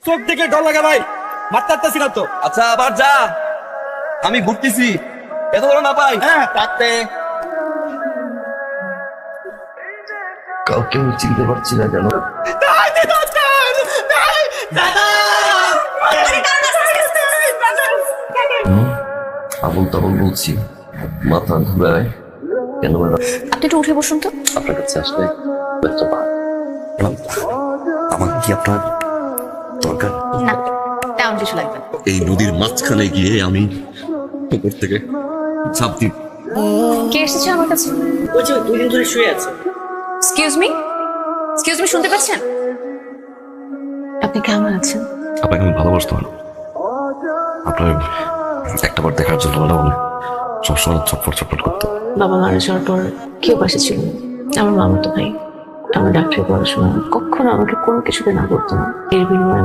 চোখ দেখে ডর লাগে ভাই, মারতে পারতেছি না তো। আচ্ছা আবার যা, আমি ঘুরতেছি, এত বড় না পাই। হ্যাঁ থাকতে কাউকে আমি চিনতে পারছি না কেন। আবুল তাবুল বলছি, মাথা ঘুরায় কেন ম্যাডাম? আপনি একটু উঠে বসুন তো। আপনার কাছে আসলে আমার কি আপনার দরকার? না, তেমন কিছু লাগবে না। এই নদীর মাঝখানে গিয়ে আমি উপর থেকে ঝাঁপ দিই। কে এসেছে আমার কাছে? ওই যে 2 দিন ধরে শুয়ে আছে। এক্সকিউজ মি, এক্সকিউজ মি, শুনতে পাচ্ছেন? আপনি কেমন আছেন? আপনাকে আমি ভালোবাসতাম, আপনার একটা বার দেখার জন্য ম্যাডাম সবসময় ছটফট ছটফট করতো। বাবা মারা যাওয়ার পর কেউ পাশে ছিল না। আমার মামাতো ভাই আমার ডাক্তারি পড়াশোনা, কখনো আমাকে কোনো কিছুতে না করতো না। এর বিনিময়ে